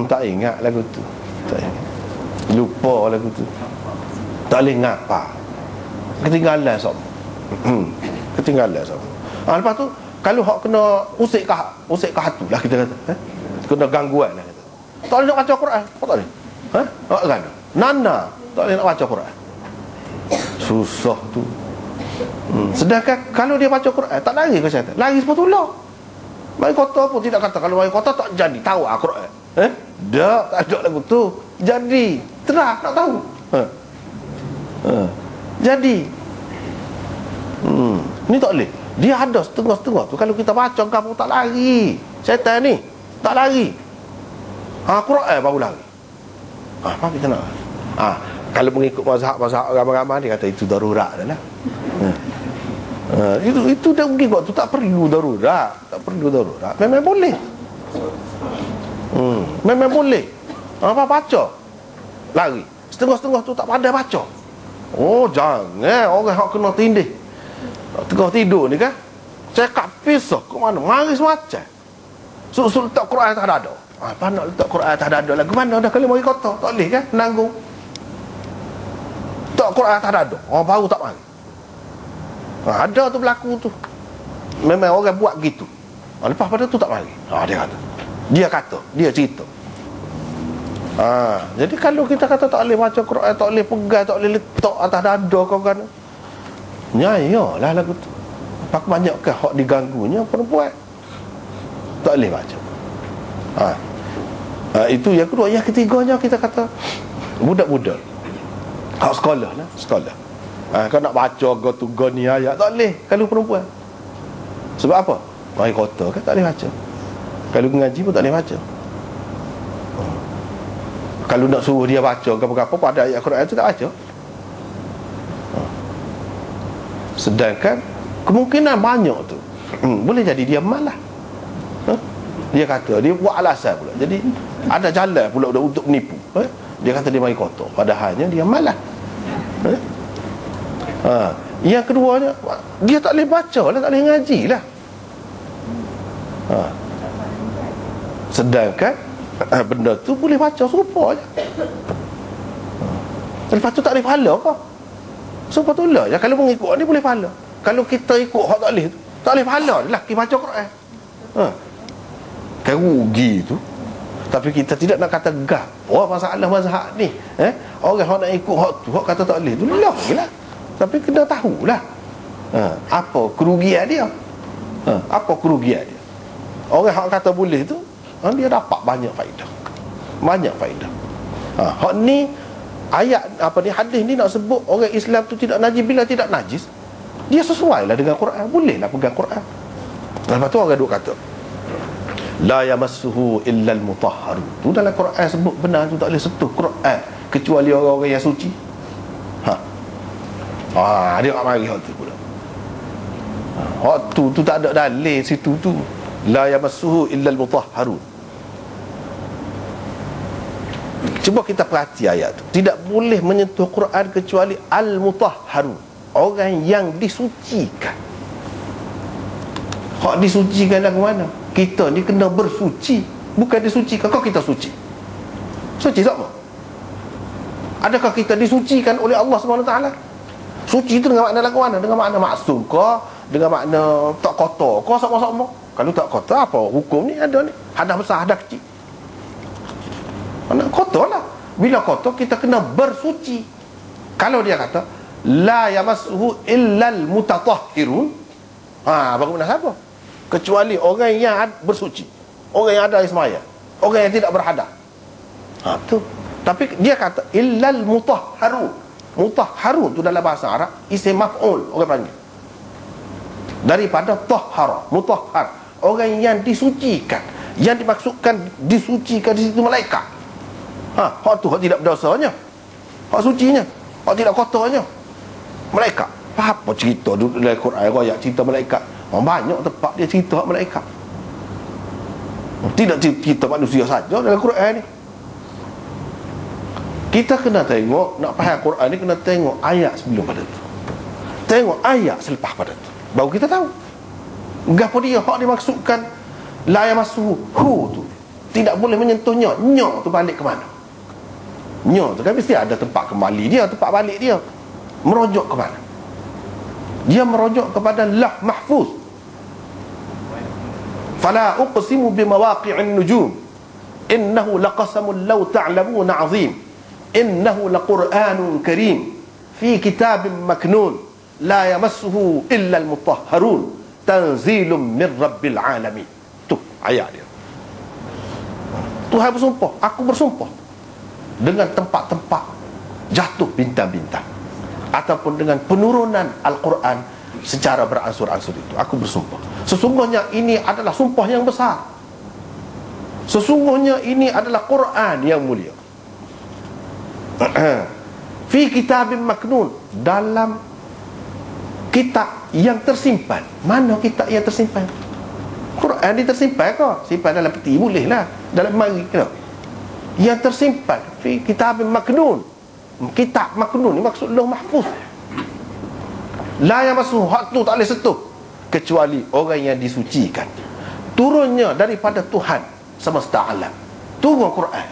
Tak ingat lagu tu. Tak ingat. Lupa lagu tu. Tak boleh ngapa. Ketinggalan semua. Ketinggalan semua. Lepas tu kalau hak kena usik ke hatu lah kita kata. Kena gangguan lah kita. Tak boleh nak baca Quran. Tak boleh. Tak kan? Nana tak boleh nak baca Quran. Susah tu. Sedangkan kalau dia baca Quran tak lari ke syaitan. Lari sepatutnya. Mai kota pun tidak kata. Kalau mai kota tak jadi tahu Quran. Tak ada lagu tu. Jadi terah nak tahu. Jadi ni tak boleh. Dia ada setengah-setengah tu. Kalau kita baca kamu tak lari. Syaitan ni tak lari. Quran baru lari. Apa kita nak? Kalau mengikut mazhab ramai-ramai dia kata itu darurat dah lah. Itu dah mungkin kau tu tak perlu darurat. Tak perlu darurat. Memang boleh. Memang boleh. Apa baca lari. Setengah-setengah tu tak pandai baca. Jangan orang hak kena tindih tengah tidur ni kan, cakap pisah ke mana, mari semacam susul letak Quran tak ada. Apa nak letak Quran tak ada lah, ke mana dah kalau mari kota tak boleh kan, nanggung letak Quran tak ada. Baru tak mari. Ada tu berlaku tu, memang orang buat gitu. Lepas pada tu tak mari. Dia kata dia cerita. Jadi kalau kita kata tak boleh baca Quran, tak boleh pegang, tak boleh letak atas dada kau kan, nyayalah lagu tu. Pak banyakkah hak diganggunya perempuan tak boleh baca. Itu yang kedua. Yang ketiganya kita kata budak-budak hak sekolah lah, sekolah. Kau nak baca go ni ayat tak boleh kalau perempuan. Sebab apa? Mari kota kan tak boleh baca. Kalau mengaji pun tak boleh baca. Kalau nak suruh dia baca apa-apa pada ayat Quran tu tak baca. Sedangkan kemungkinan banyak tu boleh jadi dia malah. Dia kata dia buat alasan pula. Jadi ada jalan pula untuk menipu. Dia kata dia mari kota, padahalnya dia malah. Yang keduanya, dia tak boleh baca lah, tak boleh ngaji lah. Sedangkan benda tu boleh baca serupa je. Lepas tu tak boleh pahala kau. Sepatutnya je kalau mengikut ni boleh pahala. Kalau kita ikut hak tak boleh tu, tak boleh pahala lah kita baca Quran. Kan rugi tu. Tapi kita tidak nak kata gapo masalah mazhab ni. Orang hak nak ikut hak tu, hak kata tak boleh tu lah. Tapi kena tahulah apa kerugian dia. Apa kerugian dia. Orang hak kata boleh tu, dia dapat banyak faedah. Banyak faedah. Hak ni ayat hadis ni nak sebut orang Islam tu tidak najis. Bila tidak najis, dia sesuai lah dengan Quran. Boleh lah pegang Quran. Lepas tu orang duk kata la yamassuhu illal mutahharun. Tu dalam Quran sebut benar tu tak boleh sentuh Quran kecuali orang-orang yang suci. Dia tak mari hak tu pula. Hak tu tak ada dalil situ tu. La yamassuhu illal mutahharun. Cuba kita perhati ayat tu. Tidak boleh menyentuh Quran kecuali al-mutahharun, orang yang disucikan. Hak disucikan lagu mana? Kita ni kena bersuci, bukan disucikan. Kau kita suci. Suci siapa? Adakah kita disucikan oleh Allah SWT? Suci itu dengan makna lagu mana? Dengan makna maksum kau, dengan makna tak kotor kau sama-sama. Kalau tak kotor, apa hukum ni ada ni? Hadas besar, hadas kecil. Mana kotor lah. Bila kotor kita kena bersuci. Kalau dia kata la yamassuhu illal mutatahhirun, bagaimana siapa? Kecuali orang yang bersuci, orang yang ada ismaya, orang yang tidak berhadas. Tu. Tapi dia kata illal mutahharun. Mutahharun tu dalam bahasa Arab isim maf'ul, orang panggil daripada tahhara, mutahhar, orang yang disucikan. Yang dimaksudkan disucikan di situ malaikat. Hak tu hak tidak berdosanya, hak sucinya, hak tidak kotornya malaikat. Apa cerita dalam Quran ayat cerita malaikat? Banyak tempat dia cerita hak malaikat. Tidak cerita manusia saja dalam Quran ni. Kita kena tengok, nak faham Quran ni kena tengok ayat sebelum pada tu, tengok ayat selepas pada tu, baru kita tahu gapo dia hak dimaksudkan la yamassuhu tu. tidak boleh menyentuhnya. Nya tu balik ke mana? Nya tu kan mesti ada tempat kembali dia, tempat balik dia. Merujuk ke mana? Dia merujuk kepada Lauh Mahfuz. Fala uqsimu bimawaqi'in nujum innahu laqasamun law ta'lamuna 'azim innahu laqur'anun karim fi kitabin maknun la yamassuhu illa al-mutahharun tanzilum min rabbil alamin. Tu ayat dia. Tuhan bersumpah, aku bersumpah dengan tempat-tempat jatuh bintang-bintang ataupun dengan penurunan Al-Quran secara beransur-ansur itu. Aku bersumpah, sesungguhnya ini adalah sumpah yang besar. Sesungguhnya ini adalah Quran yang mulia. Fi kitabim maknun, dalam kitab yang tersimpan. Mana kitab yang tersimpan? Quran dia tersimpan kau? Simpan dalam peti boleh lah, dalam mari kena. Yang tersimpan fi kitabim maknun. Kitab maknun ni maksud Lauh Mahfuz. La yamassuhu, hak tu tak boleh sentuh kecuali orang yang disucikan. Turunnya daripada Tuhan semesta alam. Turun Quran.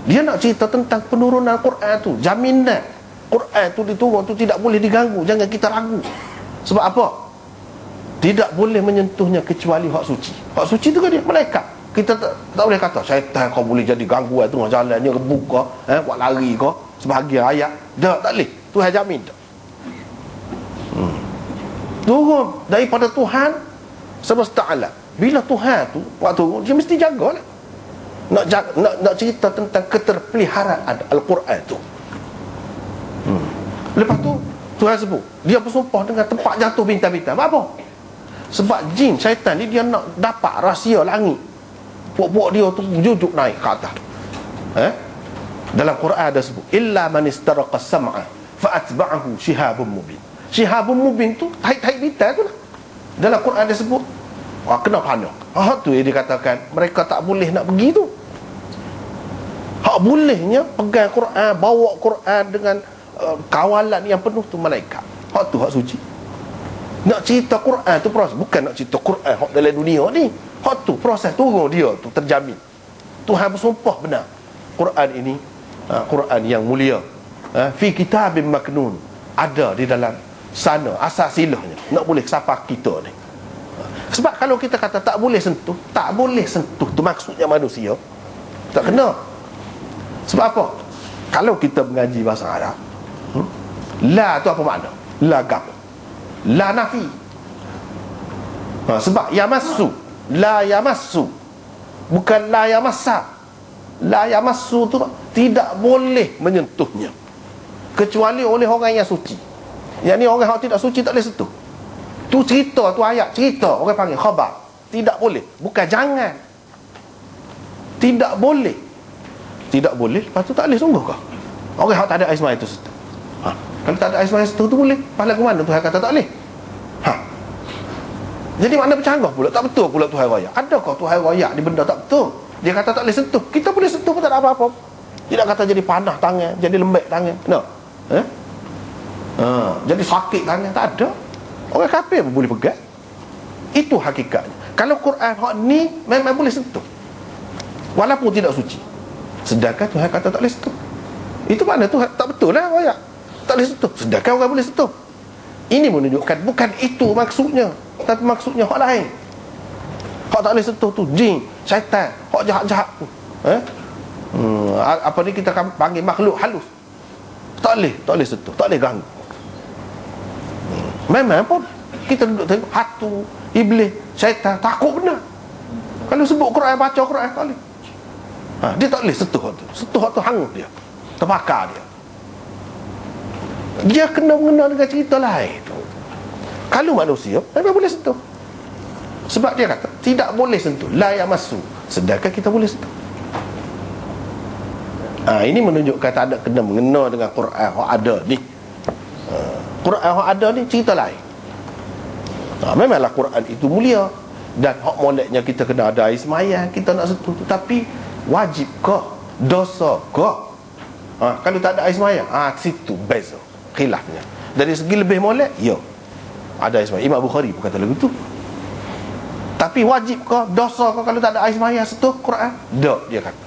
Dia nak cerita tentang penurunan Quran tu, jaminan Quran tu diturun tu tidak boleh diganggu. Jangan kita ragu. Sebab apa? Tidak boleh menyentuhnya kecuali hak suci. Hak suci tu kan dia malaikat. Kita tak boleh kata syaitan kau boleh jadi gangguan tengah jalannya, rebuk kau, buat lari kau, sebahagian ayat. Tak boleh. Tuhan jamin tak. Turun daripada Tuhan semesta alam. Bila Tuhan tu waktu turun, dia mesti jagalah. Nak cerita tentang keterpeliharaan Al-Quran tu. Lepas tu Tuhan sebut, dia bersumpah dengan tempat jatuh bintang-bintang. Apa? Sebab jin syaitan ni dia nak dapat rahsia langit. Puak-puak dia tu jujuk naik ke atas. Dalam Quran ada sebut, illa man istaraqa sam'a fa atba'ahu shihabun mubin. Shihabun mubin tu taik-taik bintang tu lah. Dalam Quran dia sebut, kena panah. Hak tu yang dikatakan mereka tak boleh nak pergi tu. Hak bolehnya pegang Quran, bawa Quran dengan kawalan yang penuh tu malaikat. Hak tu hak suci. Nak cerita Quran tu proses, bukan nak cerita Quran hak dalam dunia ni. Hak tu proses turun dia tu terjamin. Tuhan bersumpah benar. Quran ini Quran yang mulia, fi kitabim maknun, ada di dalam sana asal silahnya. Nak boleh sapa kita ni. Sebab kalau kita kata tak boleh sentuh, tak boleh sentuh tu maksudnya manusia tak kena. Sebab apa? Kalau kita mengaji bahasa Arab, la tu apa makna? La gam, la nafi. Sebab yamassu, la yamassu, bukan la yamassa. La yamassu tu tidak boleh menyentuhnya kecuali oleh orang yang suci. Yang ni orang yang tidak suci tak boleh sentuh. Tu cerita, tu ayat cerita, orang panggil khabar. Tidak boleh, bukan jangan. Tidak boleh. Tidak boleh, lepas tu tak boleh sungguh kau. Orang yang tak ada air semai tu sentuh. Kalau tak ada air semai sentuh tu boleh. Pahala ke mana Tuhan kata tak boleh? Jadi makna bercanggah pula, tak betul pula Tuhan raya. Adakah Tuhan raya ni benda tak betul? Dia kata tak boleh sentuh, kita boleh sentuh pun tak ada apa-apa. Tidak kata jadi panah tangan, jadi lembek tangan. No. Jadi sakit tangan, tak ada. Orang kafir pun boleh pegang. Itu hakikatnya. Kalau Quran hak ni memang boleh sentuh, walaupun tidak suci. Sedangkan Tuhan kata tak boleh sentuh. Itu makna Tuhan tak betul lah raya. Tak boleh sentuh, sedangkan orang boleh sentuh. Ini menunjukkan bukan itu maksudnya, tapi maksudnya hak lain. Hak tak boleh sentuh tu jin, syaitan, hak jahat-jahat tu. Apa ni kita panggil makhluk halus. Tak boleh sentuh, tak boleh ganggu. Memang pun kita duduk tengok hatu, iblis, syaitan takut benar. Kalau sebut Quran, baca Quran tak boleh. Dia tak boleh sentuh tu. Sentuh tu hangus dia, terbakar dia. Dia kena mengenal dengan cerita lain. Kalau manusia memang boleh sentuh. Sebab dia kata tidak boleh sentuh, la yamassu, sedangkan kita boleh sentuh. Ini menunjukkan tak ada kena mengena dengan Quran yang ada ni. Quran yang ada ni cerita lain. Memanglah Quran itu mulia, dan hak moleknya kita kena ada air semayang, kita nak sentuh tu. Tapi wajib ke? Dosa ke? Kalau tak ada air semayang, situ beza khilafnya. Dari segi lebih molek, ya, ada air semayang. Imam Bukhari pun kata lagu tu. Tapi Tapi wajib ke, dosa ke kalau tak ada air sembahyang sentuh Quran? Tak, dia kata.